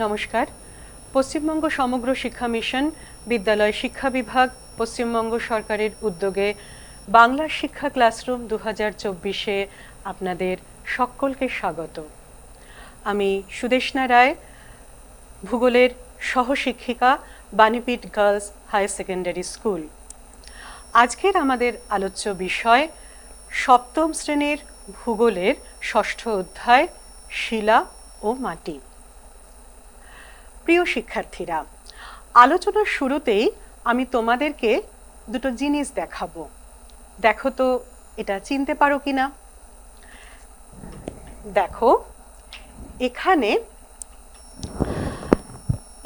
নমস্কার। পশ্চিমবঙ্গ সমগ্র শিক্ষা মিশন, বিদ্যালয় শিক্ষা বিভাগ, পশ্চিমবঙ্গ সরকারের উদ্যোগে বাংলা শিক্ষা ক্লাসরুম 2024-এ আপনাদের সকলকে স্বাগত। আমি সুদেষ্ণা রায়, ভূগোলের সহশিক্ষিকা, Banipith girls higher secondary school. আজকের আমাদের আলোচ্য বিষয় সপ্তম শ্রেণীর ভূগোলের ষষ্ঠ অধ্যায় শিলা ও মাটি। প্রিয় শিক্ষার্থীরা, আলোচনার শুরুতেই আমি তোমাদেরকে দুটো জিনিস দেখাবো। দেখো তো এটা চিনতে পারো কিনা। দেখো, এখানে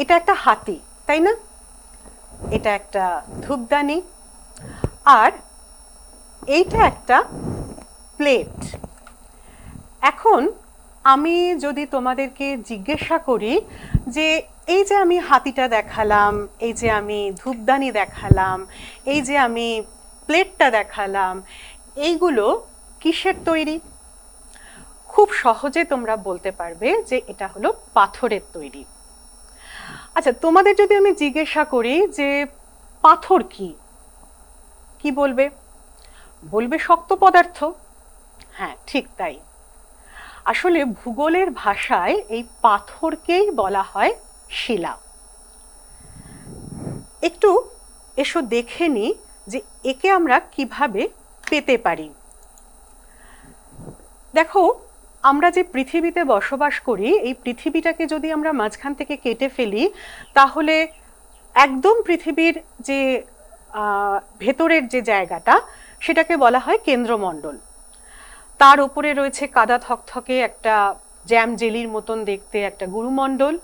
এটা একটা হাতি, তাই না? এটা একটা ধূপদানি, আর এইটা একটা প্লেট। এখন আমি যদি তোমাদেরকে জিজ্ঞাসা করি যে এই যে আমি হাতিটা দেখালাম, এই যে আমি ধূপদানি দেখালাম, এই যে আমি প্লেটটা দেখালাম, এইগুলো কিসের তৈরি? খুব সহজে তোমরা বলতে পারবে যে এটা হলো পাথরের তৈরি। আচ্ছা, তোমাদের যদি আমি জিজ্ঞাসা করি যে পাথর কি, কি বলবে? বলবে শক্ত পদার্থ। হ্যাঁ, ঠিক তাই। আসলে ভূগোলের ভাষায় এই পাথরকেই বলা হয় শিলা। একটু এসো দেখে নিই যে একে আমরা কিভাবে পেতে পারি। দেখো, আমরা যে পৃথিবীতে বসবাস করি, এই পৃথিবীটাকে যদি আমরা মাঝখান থেকে কেটে ফেলি, তাহলে একদম পৃথিবীর যে ভেতরের যে জায়গাটা, সেটাকে বলা হয় কেন্দ্রমণ্ডল। তার উপরে রয়েছে কাদা থকথকে একটা জ্যাম জেলির মতন দেখতে একটা গুরুমণ্ডল,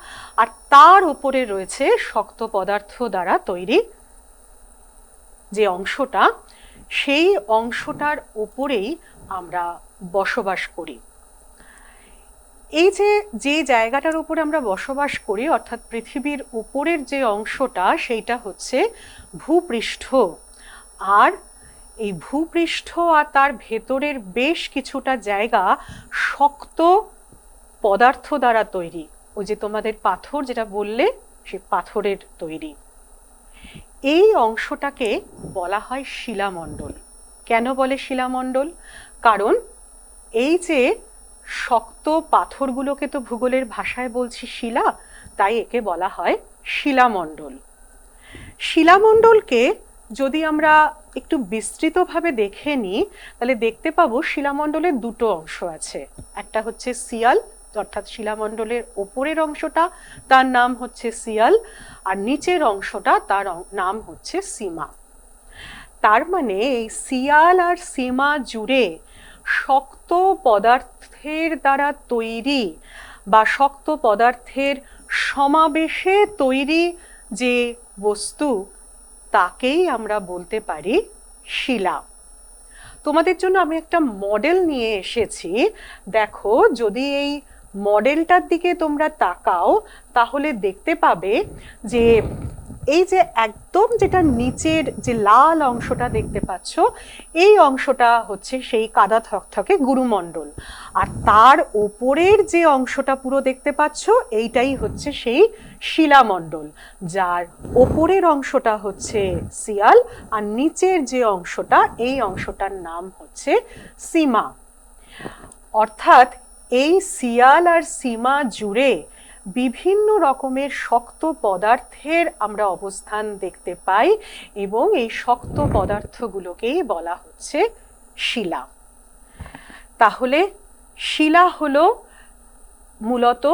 আর তার উপরে রয়েছে শক্ত পদার্থ দ্বারা তৈরি যে অংশটা, সেই অংশটার উপরেই আমরা বসবাস করি। এই যে জায়গাটার উপরে আমরা বসবাস করি, অর্থাৎ পৃথিবীর উপরের যে অংশটা, সেইটা হচ্ছে ভূপৃষ্ঠ। আর এই ভূপৃষ্ঠ আর তার ভেতরের বেশ কিছুটা জায়গা শক্ত পদার্থ দ্বারা তৈরি। ওই যে তোমাদের পাথর যেটা বললে, সে পাথরের তৈরি। এই অংশটাকে বলা হয় শিলামণ্ডল। কেন বলে শিলামণ্ডল? কারণ এই যে শক্ত পাথরগুলোকে তো ভূগোলের ভাষায় বলছি শিলা, তাই একে বলা হয় শিলামণ্ডল। শিলামণ্ডলকে যদি আমরা একটু বিস্তৃতভাবে দেখে নিই, তাহলে দেখতে পাবো শিলামণ্ডলের দুটো অংশ আছে। একটা হচ্ছে সিয়াল, অর্থাৎ শিলামণ্ডলের ওপরের অংশটা, তার নাম হচ্ছে সিয়াল, আর নিচের অংশটা, তার নাম হচ্ছে সীমা। তার মানে এই সিয়াল আর সীমা জুড়ে শক্ত পদার্থের দ্বারা তৈরি বা শক্ত পদার্থের সমাবেশে তৈরি যে বস্তু, তাকেই আমরা বলতে পারি শিলা। তোমাদের জন্য আমি একটা মডেল নিয়ে এসেছি। দেখো, যদি এই মডেলটার দিকে তোমরা তাকাও, তাহলে দেখতে পাবে যে এই যে একদম যেটা নিচের যে লাল অংশটা দেখতে পাচ্ছ, এই অংশটা হচ্ছে সেই কাদা থকথকে গুরুমণ্ডল, আর তার ওপরের যে অংশটা পুরো দেখতে পাচ্ছ, এইটাই হচ্ছে সেই শিলামণ্ডল, যার ওপরের অংশটা হচ্ছে সিয়াল, আর নিচের যে অংশটা, এই অংশটার নাম হচ্ছে সীমা। অর্থাৎ এই সিয়াল আর সীমা জুড়ে বিভিন্ন রকমের শক্ত পদার্থের আমরা অবস্থান দেখতে পাই, এবং এই শক্ত পদার্থগুলোকেই বলা হচ্ছে শিলা। তাহলে শিলা হলো মূলত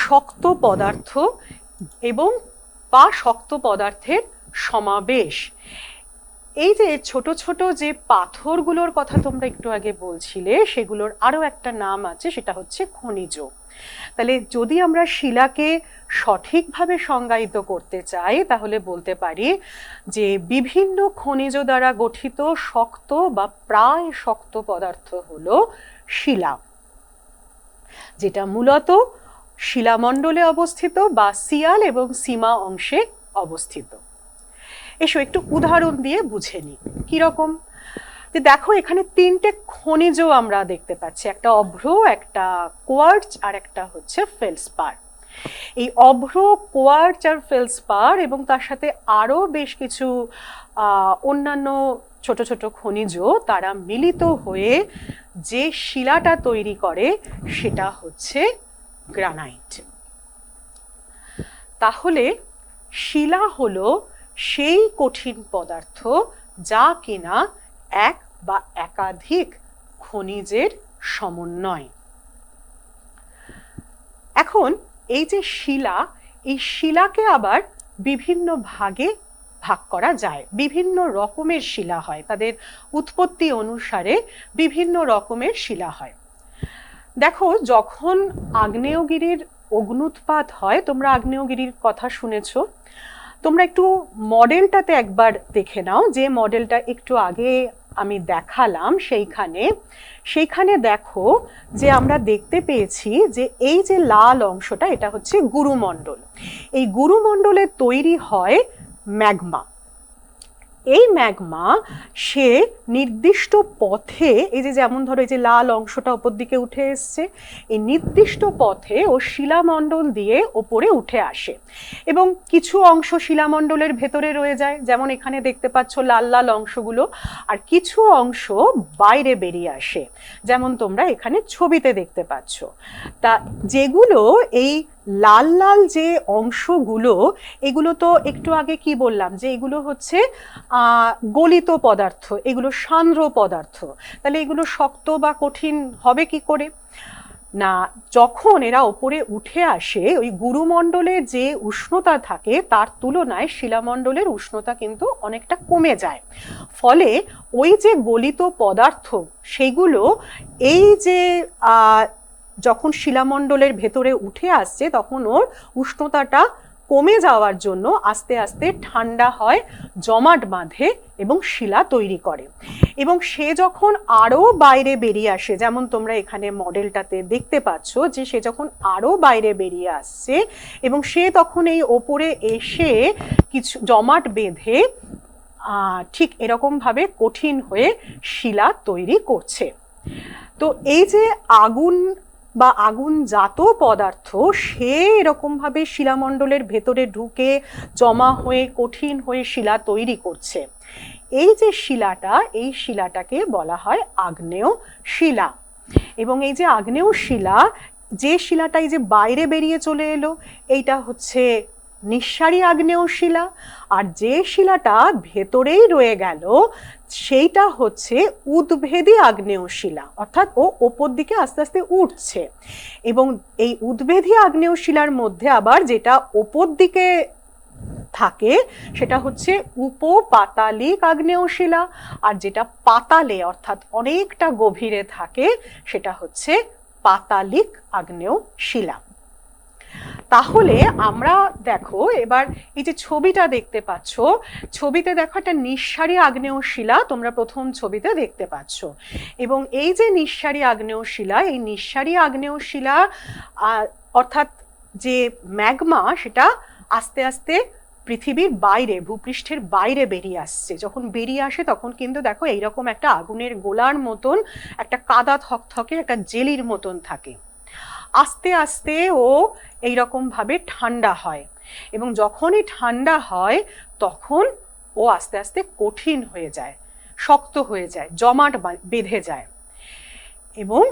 শক্ত পদার্থ এবং বা শক্ত পদার্থের সমাবেশ। এই যে ছোট ছোট যে পাথরগুলোর কথা তোমরা একটু আগে বলছিলে, সেগুলোর আরো একটা নাম আছে, সেটা হচ্ছে খনিজ। তাহলে যদি আমরা শিলাকে সঠিকভাবে সংজ্ঞায়িত করতে চাই, তাহলে বলতে পারি যে বিভিন্ন খনিজ দ্বারা গঠিত শক্ত বা প্রায় শক্ত পদার্থ হলো শিলা, যেটা মূলত শিলামণ্ডলে অবস্থিত বা সিয়াল এবং সীমা অংশে অবস্থিত। এসো একটু উদাহরণ দিয়ে বুঝে নিই কিরকম। যে দেখো, এখানে তিনটে খনিজ আমরা দেখতে পাচ্ছি, একটা অভ্র, একটা কোয়ার্টজ, আর একটা হচ্ছে ফেলসপার। এই অভ্র, কোয়ার্চ আর ফেলসপার এবং তার সাথে আরও বেশ কিছু অন্যান্য ছোট ছোট খনিজ তারা মিলিত হয়ে যে শিলাটা তৈরি করে সেটা হচ্ছে গ্রানাইট। তাহলে শিলা হলো সেই কঠিন পদার্থ যা কিনা এক বা একাধিক খনিজের সমন্বয়। এখন এই যে শিলা, এই শিলাকে আবার বিভিন্ন ভাগে ভাগ করা যায়। বিভিন্ন রকমের শিলা হয়, তাদের উৎপত্তি অনুসারে বিভিন্ন রকমের শিলা হয়। দেখো, যখন আগ্নেয়গিরির অগ্ন্যুৎপাত হয়, তোমরা আগ্নেয়গিরির কথা শুনেছ, তোমরা একটু মডেলটাতে একবার দেখে নাও, যে মডেলটা একটু আগে আমি দেখালাম সেইখানে দেখো যে আমরা দেখতে পেয়েছি যে এই যে লাল অংশটা এটা হচ্ছে গুরুমণ্ডল। এই গুরুমণ্ডলে তৈরি হয় ম্যাগমা। এই ম্যাগমা সে নির্দিষ্ট পথে, এই যে যেমন ধরো এই যে লাল অংশটা ওপর দিকে উঠে এসছে, এই নির্দিষ্ট পথে ও শিলামণ্ডল দিয়ে ওপরে উঠে আসে এবং কিছু অংশ শিলামণ্ডলের ভেতরে রয়ে যায়, যেমন এখানে দেখতে পাচ্ছ লাল লাল অংশগুলো, আর কিছু অংশ বাইরে বেরিয়ে আসে, যেমন তোমরা এখানে ছবিতে দেখতে পাচ্ছ। তা যেগুলো এই লাল লাল যে অংশগুলো, এগুলো তো একটু আগে কি বললাম যে এগুলো হচ্ছে গলিত পদার্থ, এগুলো সান্দ্র পদার্থ। তাহলে এগুলো শক্ত বা কঠিন হবে কি করে? না, যখন এরা ওপরে উঠে আসে ওই গুরুমণ্ডলে যে উষ্ণতা থাকে তার তুলনায় শিলামণ্ডলের উষ্ণতা কিন্তু অনেকটা কমে যায়। ফলে ওই যে গলিত পদার্থ সেগুলো এই যে যখন শিলামণ্ডলের ভেতরে উঠে আসছে তখন ওর উষ্ণতাটা কমে যাওয়ার জন্য আস্তে আস্তে ঠান্ডা হয়, জমাট বাঁধে এবং শিলা তৈরি করে। এবং সে যখন আরও বাইরে বেরিয়ে আসে, যেমন তোমরা এখানে মডেলটাতে দেখতে পাচ্ছ যে সে যখন আরও বাইরে বেরিয়ে আসছে এবং সে তখন এই ওপরে এসে কিছু জমাট বেঁধে ঠিক এরকমভাবে কঠিন হয়ে শিলা তৈরি করছে। তো এই যে আগুন বা আগুনজাত পদার্থ সে এরকমভাবে শিলামণ্ডলের ভেতরে ঢুকে জমা হয়ে কঠিন হয়ে শিলা তৈরি করছে। এই যে শিলাটা, এই শিলাটাকে বলা হয় আগ্নেয় শিলা। এবং এই যে আগ্নেয় শিলা, যে শিলাটা এই যে বাইরে বেরিয়ে চলে এলো, এইটা হচ্ছে নিঃসারী আগ্নেয় শিলা, আর যে শিলাটা ভেতরেই রয়ে গেল সেইটা হচ্ছে উদ্ভেদী আগ্নেয় শিলা, অর্থাৎ ও ওপর দিকে আস্তে আস্তে উঠছে। এবং এই উদ্ভেদী আগ্নেয় শিলার মধ্যে আবার যেটা ওপর দিকে থাকে সেটা হচ্ছে উপপাতালিক আগ্নেয় শিলা, আর যেটা পাতালে অর্থাৎ অনেকটা গভীরে থাকে সেটা হচ্ছে পাতালিক আগ্নেয় শিলা। তাহলে আমরা দেখো এবার এই যে ছবিটা দেখতে পাচ্ছ, ছবিতে দেখো একটা নিঃসারী আগ্নেয় শিলা তোমরা প্রথম ছবিতে দেখতে পাচ্ছ। এবং এই যে নিঃসারী আগ্নেয় শিলা, এই নিঃসারী আগ্নেয় শিলা অর্থাৎ যে ম্যাগমা সেটা আস্তে আস্তে পৃথিবীর বাইরে, ভূপৃষ্ঠের বাইরে বেরিয়ে আসছে। যখন বেরিয়ে আসে তখন কিন্তু দেখো এইরকম একটা আগুনের গোলার মতন একটা কাদা থকথকে একটা জেলির মতন থাকে। আস্তে আস্তে ও এইরকম ভাবে ঠান্ডা হয় এবং যখনই ঠান্ডা হয় তখন ও আস্তে আস্তে কঠিন হয়ে যায়, শক্ত হয়ে যায়, জমাট বেঁধে যায় এবং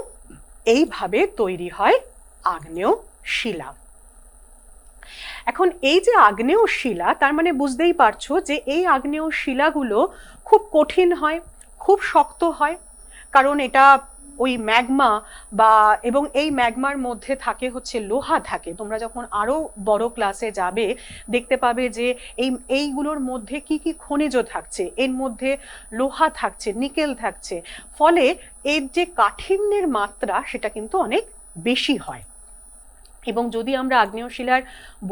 এইভাবে তৈরি হয় আগ্নেয় শিলা। এখন এই যে আগ্নেয় শিলা, তার মানে বুঝতেই পারছো যে এই আগ্নেয় শিলাগুলো খুব কঠিন হয়, খুব শক্ত হয়, কারণ এটা ওই ম্যাগমা বা এবং এই ম্যাগমার মধ্যে থাকে হচ্ছে লোহা থাকে। তোমরা যখন আরো বড় ক্লাসে যাবে দেখতে পাবে যে এইগুলোর মধ্যে কি কি খনিজ থাকছে, এর মধ্যে লোহা থাকছে, নিকেল থাকছে, ফলে এর যে কাঠিন্যের মাত্রা সেটা কিন্তু অনেক বেশি হয়। এবং যদি আমরা আগ্নেয় শিলার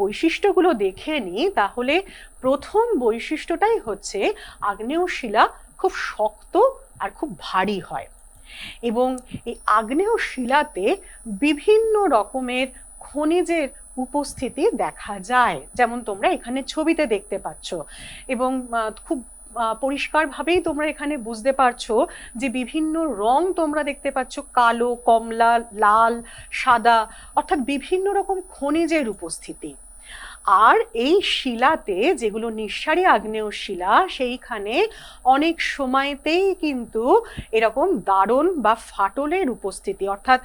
বৈশিষ্ট্যগুলো দেখে নিই তাহলে প্রথম বৈশিষ্ট্যটাই হচ্ছে আগ্নেয় শিলা খুব শক্ত আর খুব ভারী হয়। এবং এই আগ্নেয় শিলাতে বিভিন্ন রকমের খনিজের উপস্থিতি দেখা যায়, যেমন তোমরা এখানে ছবিতে দেখতে পাচ্ছ। এবং খুব পরিষ্কারভাবেই তোমরা এখানে বুঝতে পারছো যে বিভিন্ন রং তোমরা দেখতে পাচ্ছ, কালো, কমলা, লাল, সাদা, অর্থাৎ বিভিন্ন রকম খনিজের উপস্থিতি। আর এই শিলাতে যেগুলো নিঃসারী আগ্নেয় শিলা, সেইখানে অনেক সময়তেই কিন্তু এরকম দারণ বা ফাটলের উপস্থিতি, অর্থাৎ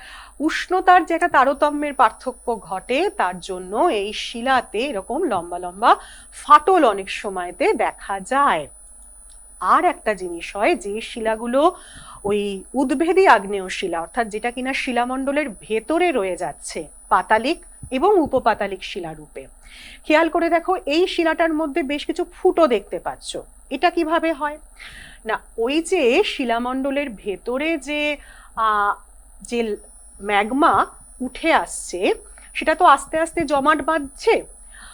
উষ্ণতার যে একটা তারতম্যের পার্থক্য ঘটে, তার জন্য এই শিলাতে এরকম লম্বা লম্বা ফাটল অনেক সময়তে দেখা যায়। আর একটা জিনিস হয়, যে শিলাগুলো ওই উদ্ভেদী আগ্নেয় শিলা, অর্থাৎ যেটা কিনা শিলামণ্ডলের ভেতরে রয়ে যাচ্ছে, পাতালিক এবং উপপাতালিক শিলা রূপে। খেয়াল করে দেখো, এই শিলাটার মধ্যে বেশ কিছু ফুটো দেখতে পাচ্ছ। এটা কিভাবে হয় না, ওই যে শিলামণ্ডলের ভেতরে যে যে ম্যাগমা উঠে আসছে, সেটা তো আস্তে আস্তে জমাট বাঁধছে।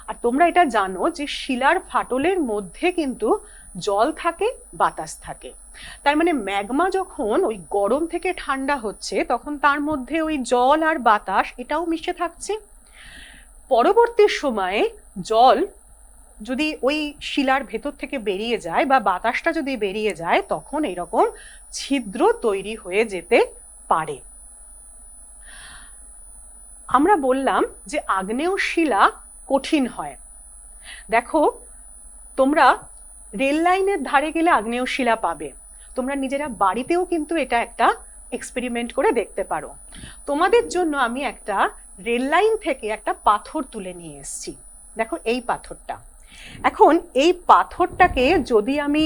আর তোমরা এটা জানো যে শিলার ফাটলের মধ্যে কিন্তু জল থাকে, বাতাস থাকে। তার মানে ম্যাগমা যখন ওই গরম থেকে ঠান্ডা হচ্ছে, তখন তার মধ্যে ওই জল আর বাতাস এটাও মিশে থাকছে। পরবর্তী সময়ে জল যদি ওই শিলার ভেতর থেকে বেরিয়ে যায় বা বাতাসটা যদি বেরিয়ে যায়, তখন এরকম ছিদ্র তৈরি হয়ে যেতে পারে। আমরা বললাম যে আগ্নেয় শিলা কঠিন হয়। দেখো, তোমরা রেল লাইনের ধারে গেলে আগ্নেয় শিলা পাবে। তোমরা নিজেরা বাড়িতেও কিন্তু এটা একটা এক্সপেরিমেন্ট করে দেখতে পারো। তোমাদের জন্য আমি একটা রেল লাইন থেকে একটা পাথর তুলে নিয়ে এসেছি। দেখো এই পাথরটা। এখন এই পাথরটাকে যদি আমি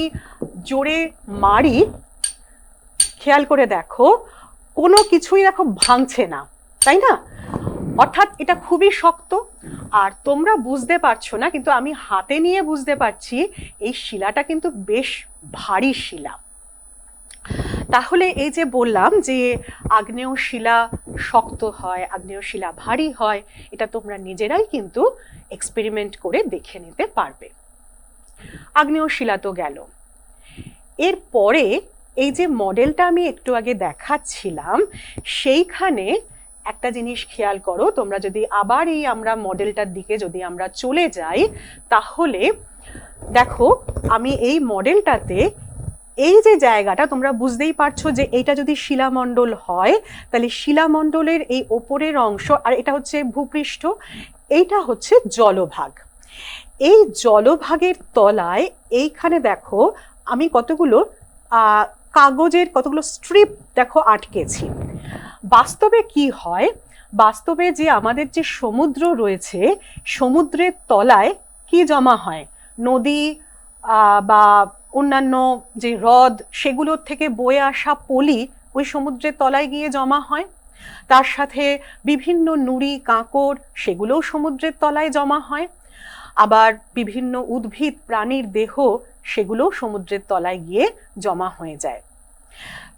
জোরে মারি, খেয়াল করে দেখো, কোনো কিছুই দেখো ভাঙছে না, তাই না? অর্থাৎ এটা খুবই শক্ত। আর তোমরা বুঝতে পারছো না, কিন্তু আমি হাতে নিয়ে বুঝতে পারছি এই শিলাটা কিন্তু বেশ ভারী শিলা। তাহলে এই যে বললাম যে আগ্নেয় শিলা শক্ত হয়, আগ্নেয় শিলা ভারী হয়, এটা তোমরা নিজেরাই কিন্তু এক্সপেরিমেন্ট করে দেখে নিতে পারবে। আগ্নেয় শিলা তো গেল। এরপরে এই যে মডেলটা আমি একটু আগে দেখাচ্ছিলাম, সেইখানে একটা জিনিস খেয়াল করো। তোমরা যদি আবার এই আমরা মডেলটার দিকে যদি আমরা চলে যাই, তাহলে দেখো আমি এই মডেলটাতে এই যে জায়গাটা, তোমরা বুঝতেই পারছো যে এইটা যদি শিলামণ্ডল হয়, তাহলে শিলামণ্ডলের এই ওপরের অংশ, আর এটা হচ্ছে ভূপৃষ্ঠ, এইটা হচ্ছে জলভাগ। এই জলভাগের তলায় এইখানে দেখো আমি কতগুলো কাগজের কতগুলো স্ট্রিপ দেখো আটকেছি। বাস্তবে কি হয়, বাস্তবে যে আমাদের যে সমুদ্র রয়েছে, সমুদ্রের তলায় কি জমা হয়? নদী বা অন্যান্য যে হ্রদ, সেগুলোর থেকে বয়ে আসা পলি ওই সমুদ্রের তলায় গিয়ে জমা হয়। তার সাথে বিভিন্ন নুড়ি, কাঁকড়, সেগুলোও সমুদ্রের তলায় জমা হয়। আবার বিভিন্ন উদ্ভিদ, প্রাণীর দেহ, সেগুলোও সমুদ্রের তলায় গিয়ে জমা হয়ে যায়।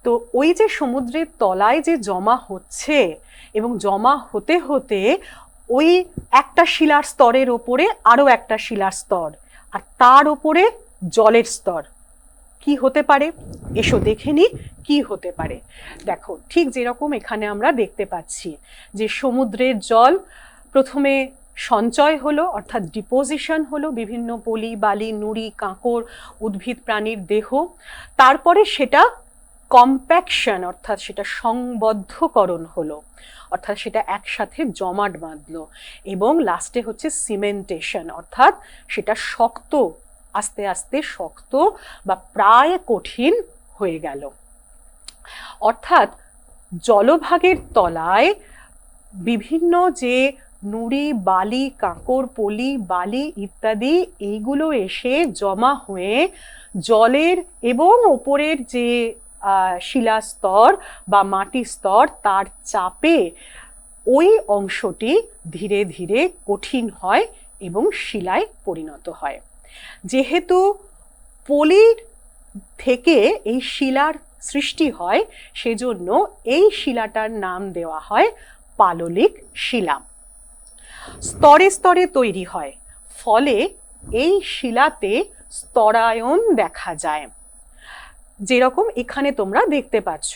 তো ওই যে সমুদ্রের তলায় যে জমা হচ্ছে, এবং জমা হতে হতে ওই একটা শিলার স্তরের ওপরে আরো একটা শিলার স্তর, আর তার ওপরে জলের স্তর, কি হতে পারে? এসো দেখে নি কি হতে পারে। দেখো, ঠিক যেরকম এখানে আমরা দেখতে পাচ্ছি যে সমুদ্রের জল প্রথমে সঞ্চয় হলো, অর্থাৎ ডিপোজিশন হলো বিভিন্ন পলি, বালি, নুড়ি, কাঁকড়, উদ্ভিদ, প্রাণীর দেহ। তারপরে সেটা কম্প্যাকশন, অর্থাৎ সেটা সংবদ্ধকরণ হলো, অর্থাৎ সেটা একসাথে জমাট বাঁধলো। এবং লাস্টে হচ্ছে সিমেন্টেশন, অর্থাৎ সেটা শক্ত, আস্তে আস্তে শক্ত বা প্রায় কঠিন হয়ে গেল। অর্থাৎ জলভাগের তলায় বিভিন্ন যে নুড়ি, বালি, কাঁকড়, পলি, বালি ইত্যাদি, এইগুলো এসে জমা হয়ে জলের এবং ওপরের যে শিলাস্তর বা মাটি স্তর, তার চাপে ওই অংশটি ধীরে ধীরে কঠিন হয় এবং শিলায় পরিণত হয়। যেহেতু পলির থেকে এই শিলার সৃষ্টি হয়, সেজন্য এই শিলাটার নাম দেওয়া হয় পাললিক শিলা। স্তরে স্তরে তৈরি হয়, ফলে এই শিলাতে স্তরায়ন দেখা যায়। যেরকম এখানে তোমরা দেখতে পাচ্ছ,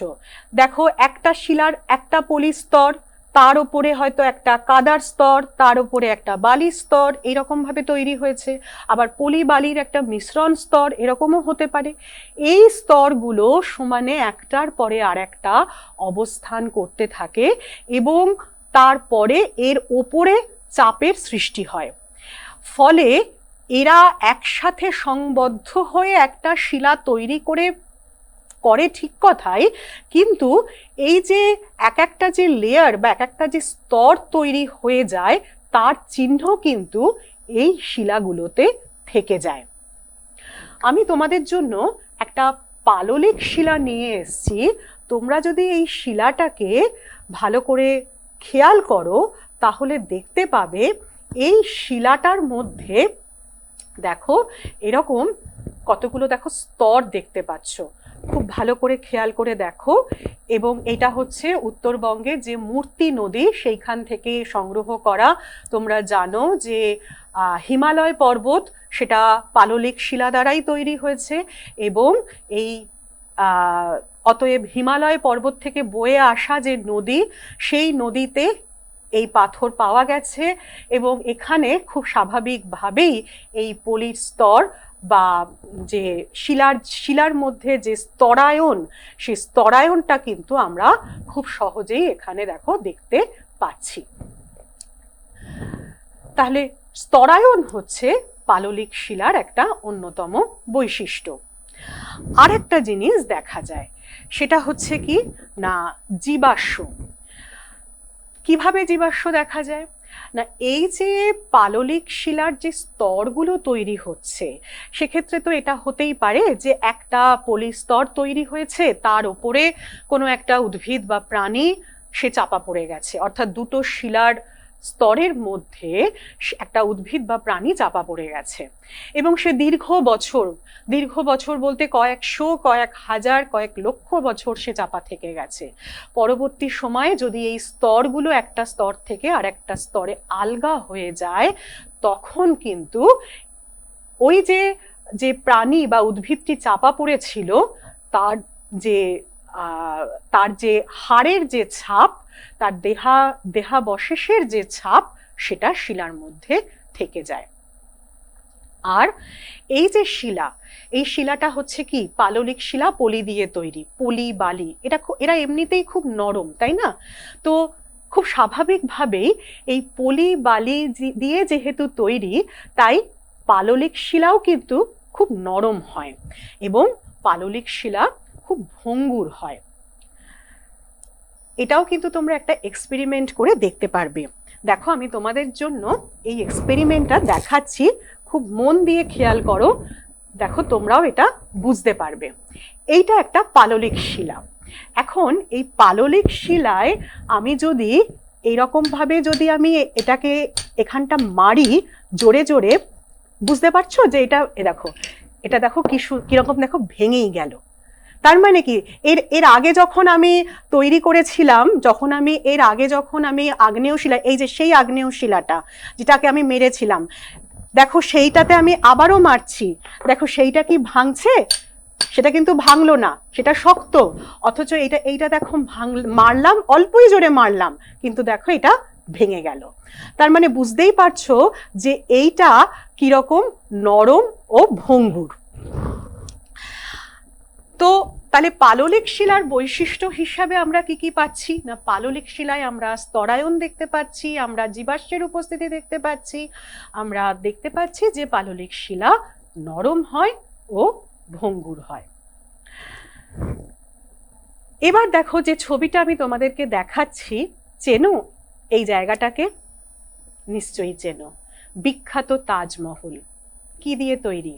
দেখো একটা শিলার একটা পলি স্তর, তার উপরে হয়তো একটা কাদার স্তর, তার উপরে একটা বালির স্তর, এরকম ভাবে তৈরি হয়েছে। আবার পলি বালির একটা মিশ্রণ স্তর এরকমও হতে পারে। এই স্তরগুলো সমানে একটার পরে আর একটা অবস্থান করতে থাকে এবং তারপরে এর ওপরে চাপের সৃষ্টি হয়। ফলে এরা একসাথে সংবদ্ধ হয়ে একটা শিলা তৈরি করে ঠিক কথাই, কিন্তু এই যে এক একটা যে লেয়ার বা এক একটা যে স্তর তৈরি হয়ে যায় তার চিহ্ন কিন্তু এই শিলাগুলোতে থেকে যায়। আমি তোমাদের জন্য একটা পাললিক শিলা নিয়ে এসেছি। তোমরা যদি এই শিলাটাকে ভালো করে খেয়াল করো তাহলে দেখতে পাবে এই শিলাটার মধ্যে দেখো এরকম কতগুলো দেখো স্তর দেখতে পাচ্ছ। খুব ভালো করে খেয়াল করে দেখো। এবং এটা হচ্ছে উত্তরবঙ্গে যে মূর্তি নদী সেইখান থেকে সংগ্রহ করা। তোমরা জানো যে হিমালয় পর্বত সেটা পাললিক শিলা দ্বারাই তৈরি হয়েছে এবং এই অতএব হিমালয় পর্বত থেকে বয়ে আসা যে নদী, সেই নদীতে এই পাথর পাওয়া গেছে এবং এখানে খুব স্বাভাবিকভাবেই এই পলির স্তর বা যে শিলার মধ্যে যে স্তরায়ন, সেই স্তরায়নটা কিন্তু আমরা খুব সহজেই এখানে দেখো দেখতে পাচ্ছি। তাহলে স্তরায়ন হচ্ছে পাললিক শিলার একটা অন্যতম বৈশিষ্ট্য। আর একটা জিনিস দেখা যায়, সেটা হচ্ছে কি না জীবাশ্ম। কিভাবে জীবাশ্ম দেখা যায় না, এই যে পাললিক শিলার যে স্তরগুলো তৈরি হচ্ছে সেক্ষেত্রে তো এটা হতেই পারে যে একটা পলি স্তর তৈরি হয়েছে, তার উপরে কোনো একটা উদ্ভিদ বা প্রাণী সে চাপা পড়ে গেছে, অর্থাৎ দুটো শিলার স্তরের মধ্যে একটা উদ্ভিদ বা প্রাণী চাপা পড়ে গেছে এবং সে দীর্ঘ বছর বলতে কয়েকশো, কয়েক হাজার, কয়েক লক্ষ বছর সে চাপা থেকে গেছে। পরবর্তী সময়ে যদি এই স্তরগুলো একটা স্তর থেকে আর একটা স্তরে আলগা হয়ে যায়, তখন কিন্তু ওই যে প্রাণী বা উদ্ভিদটি চাপা পড়েছিল তার যে হাড়ের যে ছাপ, তার দেহাবশেষের যে ছাপ, সেটা শিলার মধ্যে থেকে যায়। আর এই যে শিলা, এই শিলাটা হচ্ছে কি পাললিক শিলা, পলি দিয়ে তৈরি, পলি বালি। এরা এমনিতেই খুব নরম, তাই না? তো খুব স্বাভাবিকভাবেই এই পলি বালি দিয়ে যেহেতু তৈরি, তাই পাললিক শিলাও কিন্তু খুব নরম হয় এবং পাললিক শিলা খুব ভঙ্গুর হয়। এটাও কিন্তু তোমরা একটা এক্সপেরিমেন্ট করে দেখতে পারবে। দেখো আমি তোমাদের জন্য এই এক্সপেরিমেন্টটা দেখাচ্ছি, খুব মন দিয়ে খেয়াল করো, দেখো তোমরাও এটা বুঝতে পারবে। এইটা একটা পাললিক শিলা। এখন এই পাললিক শিলায় আমি যদি এইরকম ভাবে যদি আমি এটাকে এখানটা মারি জোরে জোরে, বুঝতে পারছো যে এটা দেখো কিরকম দেখো ভেঙেই গেল। তার মানে কি এর আগে যখন আমি তৈরি করেছিলাম, এর আগে যখন আমি আগ্নেয় শিলা, এই যে সেই আগ্নেয় শিলাটা যেটাকে আমি মেরেছিলাম, দেখো সেইটাতে আমি আবারও মারছি, দেখো সেইটা কি ভাঙছে? সেটা কিন্তু ভাঙলো না, সেটা শক্ত। অথচ এইটা দেখো মারলাম, অল্পই জোরে মারলাম, কিন্তু দেখো এটা ভেঙে গেল। তার মানে বুঝতেই পারছো যে এইটা কিরকম নরম ও ভঙ্গুর। তো তাহলে পাললিক শিলার বৈশিষ্ট্য হিসাবে আমরা কি পাচ্ছি না, পাললিক শিলায় আমরা স্তরায়ন দেখতে পাচ্ছি, আমরা জীবাশ্মের উপস্থিতি দেখতে পাচ্ছি, আমরা দেখতে পাচ্ছি যে পাললিক শিলা নরম হয় ও ভঙ্গুর হয়। এবার দেখো যে ছবিটা আমি তোমাদেরকে দেখাচ্ছি, চেনো এই জায়গাটাকে? নিশ্চয়ই চেনো, বিখ্যাত তাজমহল কি দিয়ে তৈরি?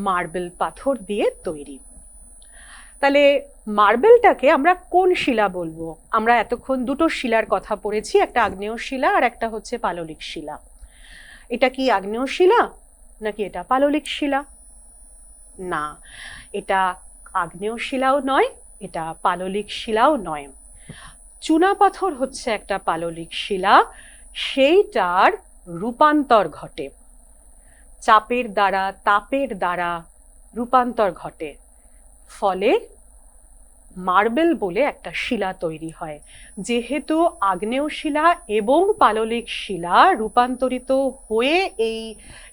মার্বেল পাথর দিয়ে তৈরি। তাহলে মার্বেলটাকে আমরা কোন শিলা বলবো? আমরা এতক্ষণ দুটো শিলার কথা পড়েছি, একটা আগ্নেয় শিলা আর একটা হচ্ছে পাললিক শিলা। এটা কি আগ্নেয় শিলা নাকি এটা পাললিক শিলা? না, এটা আগ্নেয় শিলাও নয়, এটা পাললিক শিলাও নয়। চুনাপাথর হচ্ছে একটা পাললিক শিলা, সেইটার রূপান্তর ঘটে, চাপের দ্বারা, তাপের দ্বারা রূপান্তর ঘটে, ফলে মার্বেল বলে একটা শিলা তৈরি হয়। যেহেতু আগ্নেয় শিলা এবং পাললিক শিলা রূপান্তরিত হয়ে এই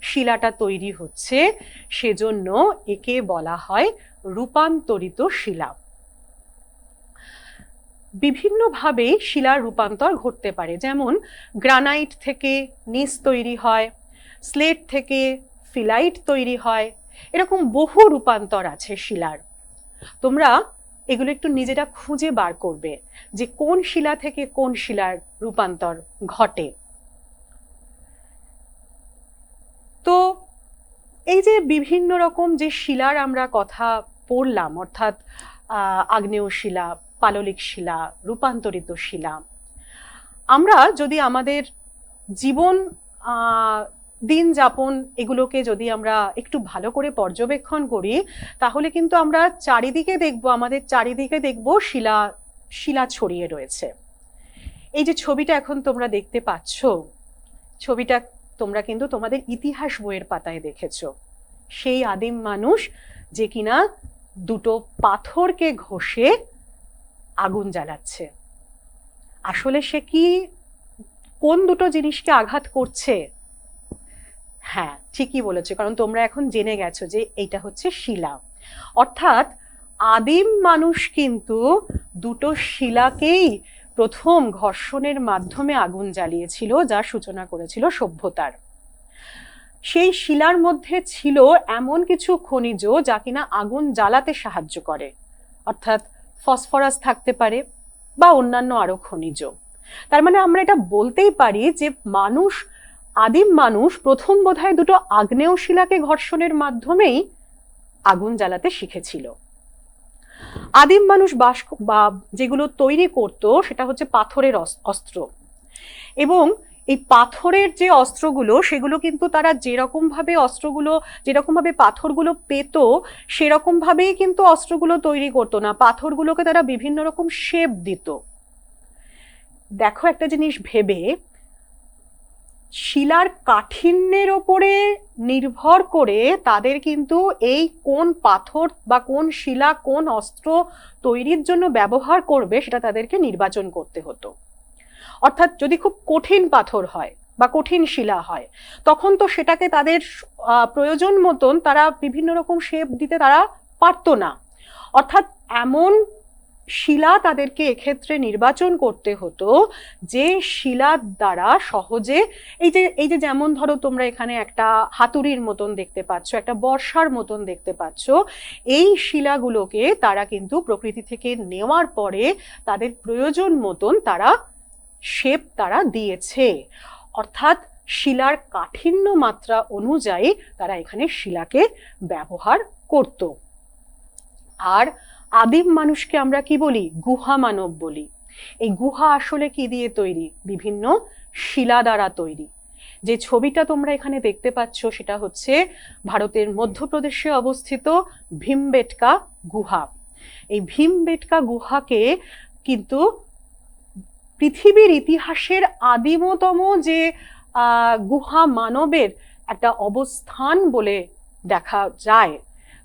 শিলাটা তৈরি হচ্ছে, সেজন্য একে বলা হয় রূপান্তরিত শিলা। বিভিন্নভাবে শিলার রূপান্তর ঘটতে পারে, যেমন গ্রানাইট থেকে নিস তৈরি হয়, স্লেট থেকে ফিলাইট তৈরি হয়, এরকম বহু রূপান্তর আছে শিলার। তোমরা এগুলো একটু নিজেরা খুঁজে বার করবে যে কোন শিলা থেকে কোন শিলার রূপান্তর ঘটে। তো এই যে বিভিন্ন রকম যে শিলার আমরা কথা পড়লাম, অর্থাৎ আগ্নেয় শিলা, পাললিক শিলা, রূপান্তরিত শিলা, আমরা যদি আমাদের জীবন দিন যাপন এগুলোকে যদি আমরা একটু ভালো করে পর্যবেক্ষণ করি, তাহলে কিন্তু আমরা চারিদিকে দেখব, আমাদের চারিদিকে দেখব শিলা শিলা ছড়িয়ে রয়েছে। এই যে ছবিটা এখন তোমরা দেখতে পাচ্ছ, ছবিটা তোমরা কিন্তু তোমাদের ইতিহাস বইয়ের পাতায় দেখেছো। সেই আদিম মানুষ যে কিনা দুটো পাথরকে ঘষে আগুন জ্বালাচ্ছে। আসলে সে কি কোন দুটো জিনিসকে আঘাত করছে? হ্যাঁ, ঠিকই বলেছে, কারণ তোমরা এখন জেনে গেছো যে এইটা হচ্ছে শিলা। অর্থাৎ আদিম মানুষ কিন্তু দুটো শিলাকেই প্রথম ঘর্ষণের মাধ্যমে আগুন জ্বালিয়েছিল, যা সূচনা করেছিল সভ্যতার। সেই শিলার মধ্যে ছিল এমন কিছু খনিজ যা কিনা আগুন জ্বালাতে সাহায্য করে, অর্থাৎ ফসফরাস থাকতে পারে বা অন্যান্য আরো খনিজ। তার মানে আমরা এটা বলতেই পারি যে মানুষ, আদিম মানুষ প্রথম বোধহয় দুটো আগ্নেয় শিলাকে ঘর্ষণের মাধ্যমেই আগুন জ্বালাতে শিখেছিল। আদিম মানুষ বা যেগুলো তৈরি করত সেটা হচ্ছে পাথরের অস্ত্র, এবং এই পাথরের যে অস্ত্রগুলো সেগুলো কিন্তু তারা যেরকম ভাবে পাথরগুলো পেত সেরকম ভাবেই কিন্তু অস্ত্রগুলো তৈরি করতো না। পাথরগুলোকে তারা বিভিন্ন রকম শেপ দিত। দেখো একটা জিনিস ভেবে, শিলার কাঠিন্যের ওপরে নির্ভর করে তাদের কিন্তু এই কোন পাথর বা কোন শিলা কোন অস্ত্র তৈরির জন্য ব্যবহার করবে সেটা তাদেরকে নির্বাচন করতে হতো। অর্থাৎ যদি খুব কঠিন পাথর হয় বা কঠিন শিলা হয়, তখন তো সেটাকে তাদের প্রয়োজন মতন তারা বিভিন্ন রকম শেপ দিতে তারা পারতো না। অর্থাৎ এমন শিলা তাদেরকে এক্ষেত্রে নির্বাচন করতে হতো যে শিলার দ্বারা সহজে, এই যে যেমন ধরো তোমরা এখানে একটা হাতুড়ির মতন দেখতে পাচ্ছ, একটা বর্ষার মতন দেখতে পাচ্ছ, এই শিলাগুলোকে তারা কিন্তু প্রকৃতি থেকে নেওয়ার পরে তাদের প্রয়োজন মতন তারা শেপ তারা দিয়েছে। অর্থাৎ শিলার কাঠিন্য মাত্রা অনুযায়ী তারা এখানে শিলাকে ব্যবহার করত। আর আদিম মানুষকে আমরা কি বলি? গুহা মানব বলি। এই গুহা আসলে কি দিয়ে তৈরি? বিভিন্ন শিলা দ্বারা তৈরি। যে ছবিটা তোমরা এখানে দেখতে পাচ্ছ সেটা হচ্ছে ভারতের মধ্যপ্রদেশে অবস্থিত ভীমবেটকা গুহা। এই ভীমবেটকা গুহাকে কিন্তু পৃথিবীর ইতিহাসের আদিমতম যে গুহা মানবের একটা অবস্থান বলে দেখা যায়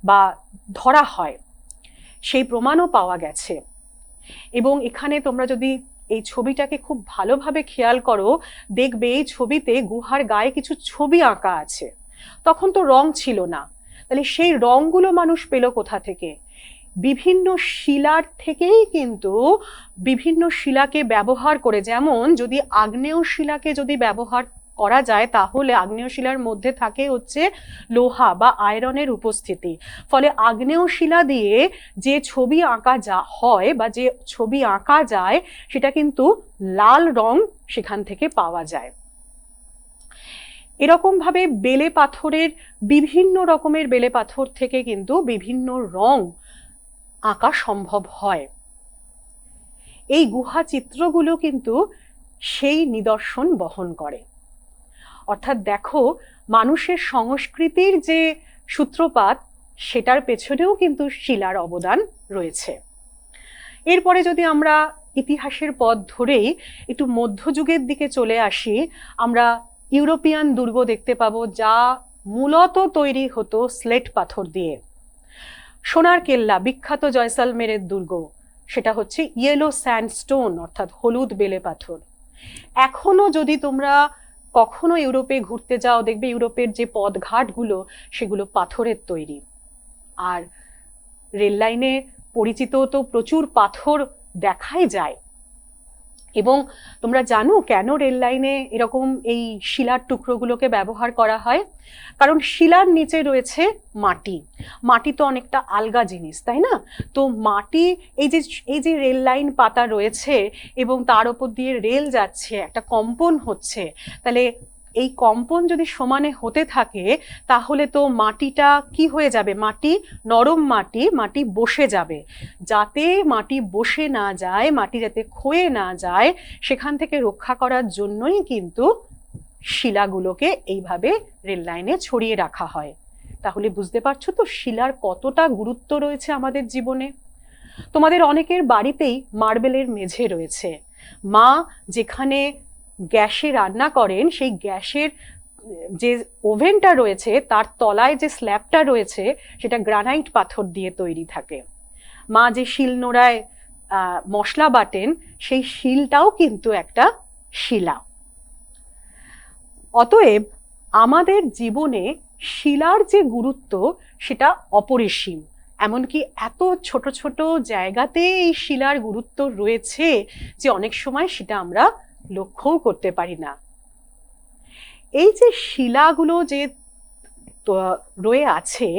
বা ধরা হয়, সেই প্রমাণও পাওয়া গেছে। এবং এখানে তোমরা যদি এই ছবিটাকে খুব ভালোভাবে খেয়াল করো, দেখবে এই ছবিতে গুহার গায়ে কিছু ছবি আঁকা আছে। তখন তো রং ছিল না, তাহলে সেই রংগুলো মানুষ পেল কোথা থেকে? বিভিন্ন শিলার থেকেই কিন্তু বিভিন্ন শিলাকে ব্যবহার করে। যেমন যদি আগ্নেয় শিলাকে যদি ব্যবহার করা যায়, তাহলে আগ্নেয় শিলার মধ্যে থাকে হচ্ছে লোহা বা আয়রনের উপস্থিতি। ফলে আগ্নেয় শিলা দিয়ে যে ছবি আঁকা হয় বা যে ছবি আঁকা যায় সেটা কিন্তু লাল রং সেখান থেকে পাওয়া যায়। এরকম ভাবে বেলে পাথরের, বিভিন্ন রকমের বেলে পাথর থেকে কিন্তু বিভিন্ন রং আঁকা সম্ভব হয়। এই গুহা চিত্রগুলো কিন্তু সেই নিদর্শন বহন করে। অর্থাৎ দেখো, মানুষের সংস্কৃতির যে সূত্রপাত সেটার পেছনেও কিন্তু শিলার অবদান রয়েছে। এরপরে যদি আমরা ইতিহাসের পথ ধরেই একটু মধ্যযুগের দিকে চলে আসি, আমরা ইউরোপিয়ান দুর্গ দেখতে পাবো, যা মূলত তৈরি হতো স্লেট পাথর দিয়ে। সোনার কেল্লা, বিখ্যাত জয়সালমেরের দুর্গ, সেটা হচ্ছে ইয়েলো স্যান্ডস্টোন, অর্থাৎ হলুদ বেলে পাথর। এখনো যদি তোমরা কখনো ইউরোপে ঘুরতে যাও, দেখবে ইউরোপের যে পথঘাটগুলো সেগুলো পাথরের তৈরি। আর রেল লাইনে পরিচিত তো প্রচুর পাথর দেখাই যায়। এবং তোমরা জানো কেন রেল লাইনে এরকম এই শিলার টুকরোগুলোকে ব্যবহার করা হয়? কারণ শিলার নিচে রয়েছে মাটি। মাটি তো অনেকটা আলগা জিনিস, তাই না? তো মাটি, এই যে রেল লাইন পাতা রয়েছে এবং তার উপর দিয়ে রেল যাচ্ছে, একটা কম্পন হচ্ছে, তাহলে এই কম্পন যদি সমানে হতে থাকে তাহলে তো মাটিটা কি হয়ে যাবে? মাটি নরম, মাটি বসে যাবে। যাতে মাটি বসে না যায়, মাটি যাতে ক্ষয়ে না যায়, সেখান থেকে রক্ষা করার জন্যই কিন্তু শিলাগুলোকে এইভাবে রেল লাইনে ছড়িয়ে রাখা হয়। তাহলে বুঝতে পারছো তো শিলার কতটা গুরুত্ব রয়েছে আমাদের জীবনে। তোমাদের অনেকের বাড়িতেই মার্বেলের মেঝে রয়েছে। মা যেখানে গ্যাসে রান্না করেন, সেই গ্যাসের যে ওভেনটা রয়েছে তার তলায় যে স্ল্যাবটা রয়েছে সেটা গ্রানাইট পাথর দিয়ে তৈরি থাকে। মা যে শিলনোড়ায় মশলা বাটেন, সেই শিলটাও কিন্তু একটা শিলা। অতএব আমাদের জীবনে শিলার যে গুরুত্ব সেটা অপরিসীম। এমনকি এত ছোট ছোট জায়গাতে এই শিলার গুরুত্ব রয়েছে যে অনেক সময় সেটা আমরা লক্ষ্যও করতে পারি না। এই যে শিলাগুলো যে রয়ে আছে,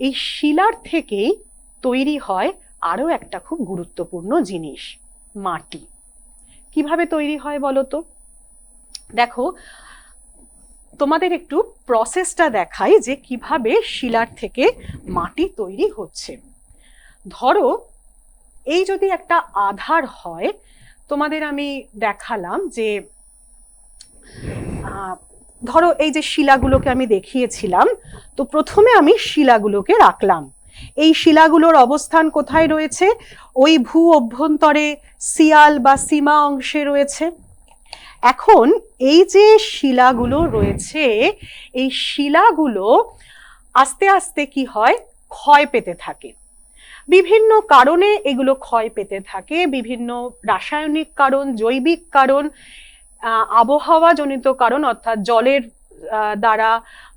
এই শিলার থেকেই তৈরি হয় আরো একটা খুব গুরুত্বপূর্ণ জিনিস, মাটি। কিভাবে তৈরি হয় বলো তো? দেখো, তোমাদের একটু প্রসেসটা দেখাই যে কিভাবে শিলার থেকে মাটি তৈরি হচ্ছে। ধরো এই যদি একটা আধার হয়, তোমাদের আমি দেখালাম যে ধরো এই যে শিলাগুলোকে আমি দেখিয়েছিলাম, তো প্রথমে আমি শিলাগুলোকে রাখলাম। এই শিলাগুলোর অবস্থান কোথায় রয়েছে? ওই ভূ অভ্যন্তরে সিয়াল বা সীমা অংশে রয়েছে। এখন এই যে শিলাগুলো রয়েছে, এই শিলাগুলো আস্তে আস্তে কি হয়? ক্ষয় পেতে থাকে। বিভিন্ন কারণে এগুলো ক্ষয় পেতে থাকে, বিভিন্ন রাসায়নিক কারণ, জৈবিক কারণ, আবহাওয়া জনিত কারণ, অর্থাৎ জলের দ্বারা,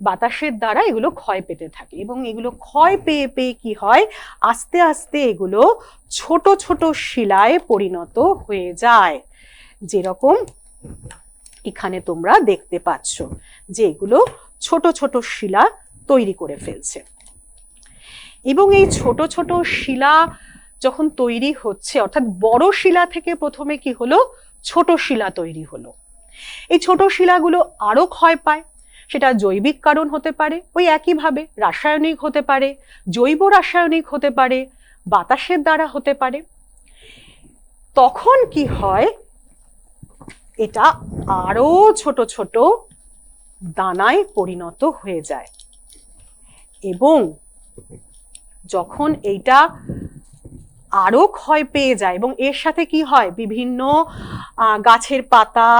বাতাসের দ্বারা এগুলো ক্ষয় পেতে থাকে। এবং এগুলো ক্ষয় পেয়ে পেয়ে কি হয়? আস্তে আস্তে এগুলো ছোট ছোট শিলায় পরিণত হয়ে যায়। যেরকম এখানে তোমরা দেখতে পাচ্ছ যে এগুলো ছোট ছোট শিলা তৈরি করে ফেলছে। এবং এই ছোট ছোট শিলা যখন তৈরি হচ্ছে, অর্থাৎ বড় শিলা থেকে প্রথমে কি হলো? ছোট শিলা তৈরি হলো। এই ছোট শিলাগুলো আরো ক্ষয় পায়। সেটা জৈবিক কারণ হতে পারে, ওই একইভাবে রাসায়নিক হতে পারে, জৈব রাসায়নিক হতে পারে, বাতাসের দ্বারা হতে পারে। তখন কি হয়? এটা আরো ছোট ছোট দানায় পরিণত হয়ে যায়। এবং যখন এইটা আরো ক্ষয় পেয়ে যায় এবং এর সাথে কি হয়? বিভিন্ন গাছের পাতা,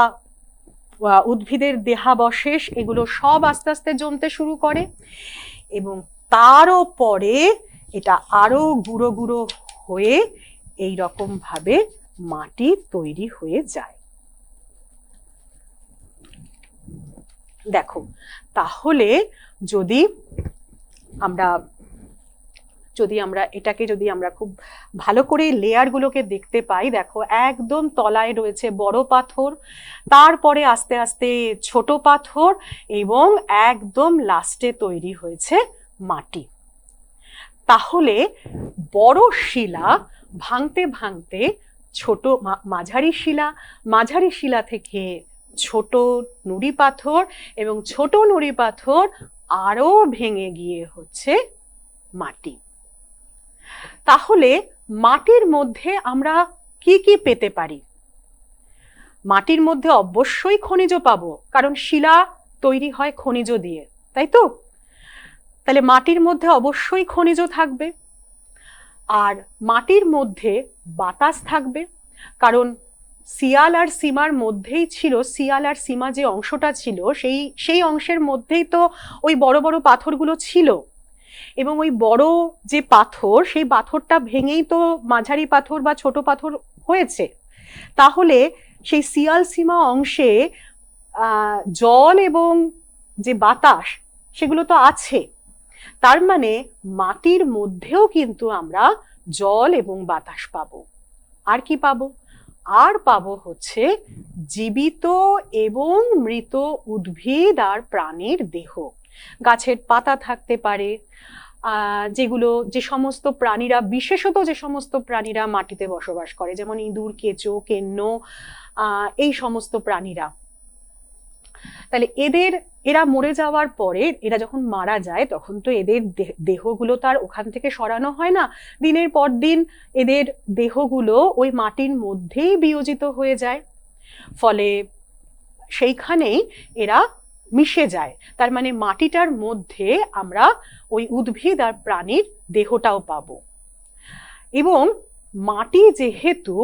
উদ্ভিদের দেহাবশেষ, এগুলো সব আস্তে আস্তে জমতে শুরু করে। এবং তারও পরে এটা আরো গুঁড়ো গুঁড়ো হয়ে এই রকম ভাবে মাটি তৈরি হয়ে যায়। দেখো, তাহলে যদি আমরা এটাকে খুব ভালো করে লেয়ারগুলোকে দেখতে পাই, দেখো একদম তলায় রয়েছে বড় পাথর, তারপরে আস্তে আস্তে ছোট পাথর, এবং একদম লাস্টে তৈরি হয়েছে মাটি। তাহলে বড় শিলা ভাঙতে ভাঙতে ছোট, মাঝারি শিলা থেকে ছোট নুড়ি পাথর, এবং ছোট নুড়ি পাথর আরো ভেঙে গিয়ে হচ্ছে মাটি। তাহলে মাটির মধ্যে আমরা কি কি পেতে পারি? মাটির মধ্যে অবশ্যই খনিজ পাবো, কারণ শিলা তৈরি হয় খনিজ দিয়ে, তাই তো? তাহলে মাটির মধ্যে অবশ্যই খনিজ থাকবে। আর মাটির মধ্যে বাতাস থাকবে, কারণ সিয়াল আর সীমার মধ্যেই ছিল, সিয়াল আর সীমা যে অংশটা ছিল সেই অংশের মধ্যেই তো ওই বড় বড় পাথরগুলো ছিল। এবং ওই বড় যে পাথর, সেই পাথরটা ভেঙেই তো মাঝারি পাথর বা ছোট পাথর হয়েছে। তাহলে সেই সিয়াল সীমা অংশে জল এবং যে বাতাস সেগুলো তো আছে। তার মানে মাটির মধ্যেও কিন্তু আমরা জল এবং বাতাস পাবো। আর কি পাবো? আর পাবো হচ্ছে জীবিত এবং মৃত উদ্ভিদ আর প্রাণীর দেহ। গাছের পাতা থাকতে পারে, যে সমস্ত প্রাণীরা, বিশেষত যে সমস্ত প্রাণীরা মাটিতে বসবাস করে, যেমন ইঁদুর, কেঁচো, কেন্ন, এই সমস্ত প্রাণীরা। তাহলে এরা মরে যাওয়ার পরে, এরা যখন মারা যায় তখন তো এদের দেহগুলো তার ওখান থেকে সরানো হয় না। দিনের পর দিন এদের দেহগুলো ওই মাটির মধ্যেই বিয়োজিত হয়ে যায়, ফলে সেইখানেই এরা মিশে যায়। তার মানে মাটিটার মধ্যে আমরা ওই উদ্ভিদ আর প্রাণীর দেহটাও পাবো। এবং মাটি যেহেতু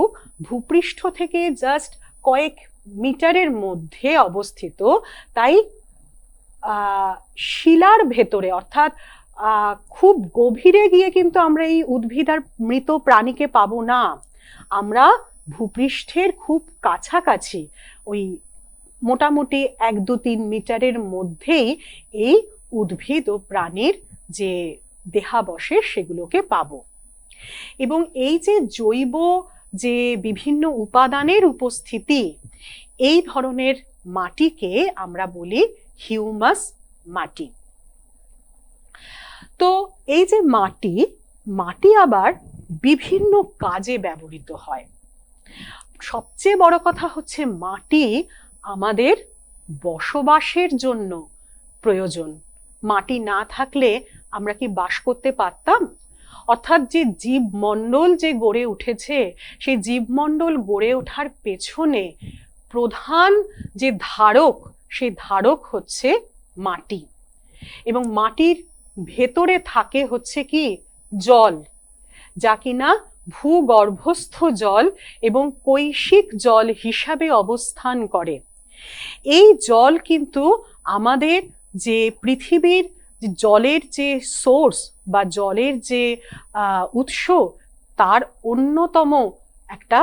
ভূপৃষ্ঠ থেকে জাস্ট কয়েক মিটারের মধ্যে অবস্থিত, তাই শিলার ভেতরে, অর্থাৎ খুব গভীরে গিয়ে কিন্তু আমরা এই উদ্ভিদ আর মৃত প্রাণীকে পাবো না। আমরা ভূপৃষ্ঠের খুব কাছাকাছি, ওই মোটামুটি 1-2-3 মিটারের মধ্যেই এই উদ্ভিদ ও প্রাণীর যে দেহাবশেষ সেগুলোকে পাবো। এবং এই যে জৈব যে বিভিন্ন উপাদানের উপস্থিতি, এই ধরনের মাটিকে আমরা বলি হিউমাস মাটি। তো এই যে মাটি আবার বিভিন্ন কাজে ব্যবহৃত হয়। সবচেয়ে বড় কথা হচ্ছে মাটি আমাদের বসবাসের জন্য প্রয়োজন। মাটি না থাকলে আমরা কি বাস করতে পারতাম? অর্থাৎ যে জীবমণ্ডল যে গড়ে উঠেছে, সেই জীবমণ্ডল গড়ে ওঠার পেছনে প্রধান যে ধারক, সেই ধারক হচ্ছে মাটি। এবং মাটির ভেতরে থাকে হচ্ছে কি জল, যা কিনা ভূগর্ভস্থ জল এবং কৈশিক জল হিসাবে অবস্থান করে। এই জল কিন্তু আমাদের যে পৃথিবীর জলের যে সোর্স বা জলের যে উৎস, তার অন্যতম একটা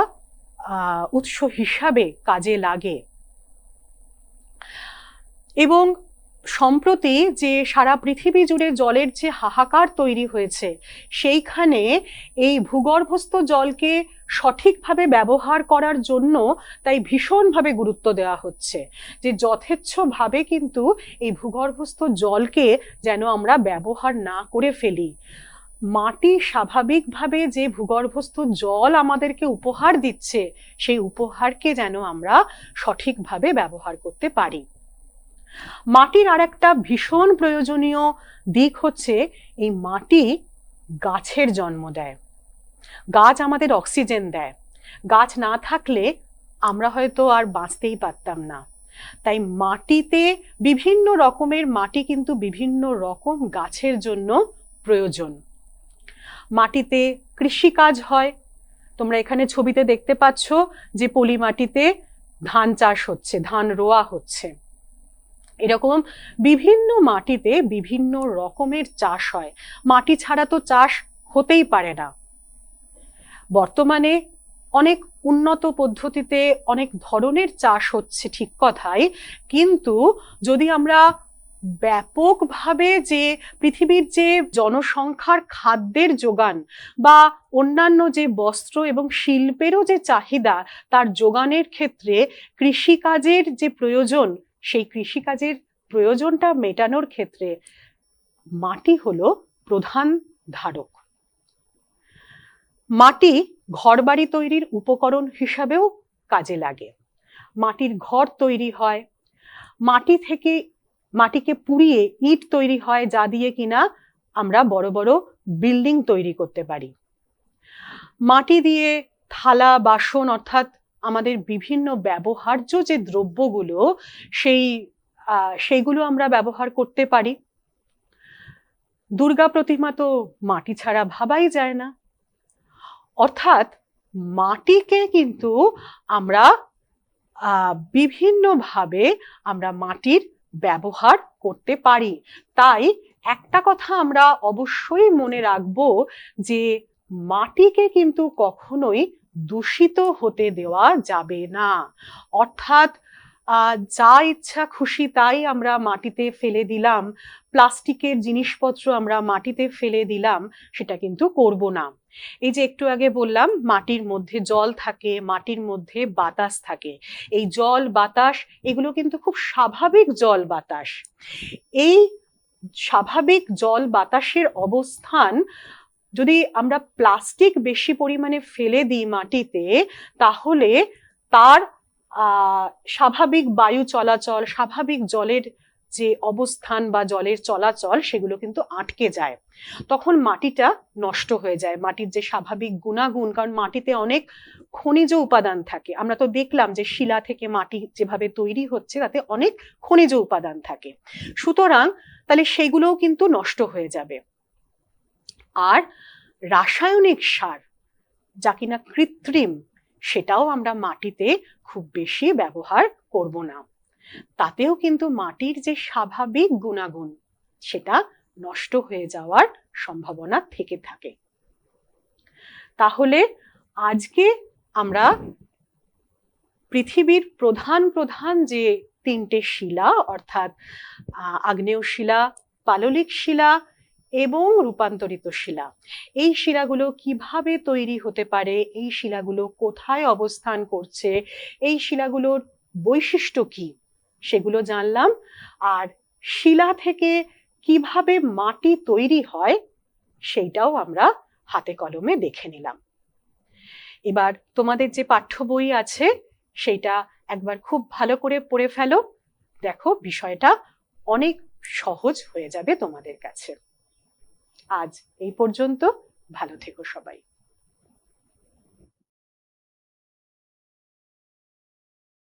উৎস হিসাবে কাজে লাগে। এবং সম্প্রতি যে সারা পৃথিবী জুড়ে জলের যে হাহাকার তৈরি হয়েছে, সেইখানে এই ভূগর্ভস্থ জলকে সঠিকভাবে ব্যবহার করার জন্য তাই ভীষণভাবে গুরুত্ব দেওয়া হচ্ছে, যে যথেচ্ছভাবে কিন্তু এই ভূগর্ভস্থ জলকে যেন আমরা ব্যবহার না করে ফেলি। মাটি স্বাভাবিকভাবে যে ভূগর্ভস্থ জল আমাদেরকে উপহার দিচ্ছে, সেই উপহারকে যেন আমরা সঠিকভাবে ব্যবহার করতে পারি। মাটির আর একটা ভীষণ প্রয়োজনীয় দিক হচ্ছে, এই মাটি গাছের জন্ম দেয়। গাছ আমাদের অক্সিজেন দেয়। গাছ না থাকলে আমরা হয়তো আর বাঁচতেই পারতাম না। তাই মাটিতে বিভিন্ন রকমের মাটি কিন্তু বিভিন্ন রকম গাছের জন্য প্রয়োজন। মাটিতে কৃষিকাজ হয়। তোমরা এখানে ছবিতে দেখতে পাচ্ছ যে পলি মাটিতে ধান চাষ হচ্ছে, ধান রোয়া হচ্ছে। এরকম বিভিন্ন মাটিতে বিভিন্ন রকমের চাষ হয়। মাটি ছাড়া তো চাষ হতেই পারে না। বর্তমানে অনেক উন্নত পদ্ধতিতে অনেক ধরনের চাষ হচ্ছে, ঠিক কথাই, কিন্তু যদি আমরা ব্যাপকভাবে যে পৃথিবীর যে জনসংখ্যার খাদ্যের যোগান বা অন্যান্য যে বস্ত্র এবং শিল্পেরও যে চাহিদা, তার যোগানের ক্ষেত্রে কৃষিকাজের যে প্রয়োজন, সেই কৃষিকাজের প্রয়োজনটা মেটানোর ক্ষেত্রে মাটি হলো প্রধান ধারক। মাটি ঘরবাড়ি তৈরির উপকরণ হিসাবেও কাজে লাগে। মাটির ঘর তৈরি হয়, মাটিকে পুড়িয়ে ইট তৈরি হয়, যা দিয়ে কিনা আমরা বড় বড় বিল্ডিং তৈরি করতে পারি। মাটি দিয়ে থালা বাসন, অর্থাৎ আমাদের বিভিন্ন ব্যবহার্য যে দ্রব্যগুলো, সেইগুলো আমরা ব্যবহার করতে পারি। দুর্গা প্রতিমা তো মাটি ছাড়া ভাবাই যায় না। অর্থাৎ মাটিকে কিন্তু আমরা বিভিন্নভাবে আমরা মাটির ব্যবহার করতে পারি। তাই একটা কথা আমরা অবশ্যই মনে রাখবো যে মাটিকে কিন্তু কখনোই দূষিত হতে দেওয়া যাবে না। অর্থাৎ যা ইচ্ছা খুশি তাই আমরা মাটিতে ফেলে দিলাম, প্লাস্টিকের জিনিসপত্র আমরা মাটিতে ফেলে দিলাম, সেটা কিন্তু করব না। এই যে একটু আগে বললাম মাটির মধ্যে জল থাকে, মাটির মধ্যে বাতাস থাকে, এই জল বাতাস এগুলো কিন্তু খুব স্বাভাবিক জল বাতাস। এই স্বাভাবিক জল বাতাসের অবস্থান যদি আমরা প্লাস্টিক বেশি পরিমাণে ফেলে দিই মাটিতে, তাহলে তার স্বাভাবিক বায়ু চলাচল, স্বাভাবিক জলের যে অবস্থান বা জলের চলাচল সেগুলো কিন্তু আটকে যায়। তখন মাটিটা নষ্ট হয়ে যায়, মাটির যে স্বাভাবিক গুণাগুণ, কারণ মাটিতে অনেক খনিজ উপাদান থাকে। আমরা তো দেখলাম যে শিলা থেকে মাটি যেভাবে তৈরি হচ্ছে তাতে অনেক খনিজ উপাদান থাকে, সুতরাং তাহলে সেগুলোও কিন্তু নষ্ট হয়ে যাবে। আর রাসায়নিক সার যা কিনা কৃত্রিম, সেটাও আমরা মাটিতে খুব বেশি ব্যবহার করব না, তাতেও কিন্তু মাটির যে স্বাভাবিক গুণাগুণ সেটা নষ্ট হয়ে যাওয়ার সম্ভাবনা থেকে থাকে। তাহলে আজকে আমরা পৃথিবীর প্রধান প্রধান যে তিনটে শিলা, অর্থাৎ আগ্নেয় শিলা, পাললিক শিলা এবং রূপান্তরিত শিলা, এই শিলাগুলো কিভাবে তৈরি হতে পারে, এই শিলাগুলো কোথায় অবস্থান করছে, এই শিলাগুলোর বৈশিষ্ট্য কি, সেগুলো জানলাম। আর শিলা থেকে কিভাবে মাটি তৈরি হয় সেইটাও আমরা হাতে কলমে দেখে নিলাম। এবার তোমাদের যে পাঠ্য বই আছে সেইটা একবার খুব ভালো করে পড়ে ফেলো, দেখো বিষয়টা অনেক সহজ হয়ে যাবে তোমাদের কাছে। আজ এই পর্যন্ত, ভালো থেকো সবাই।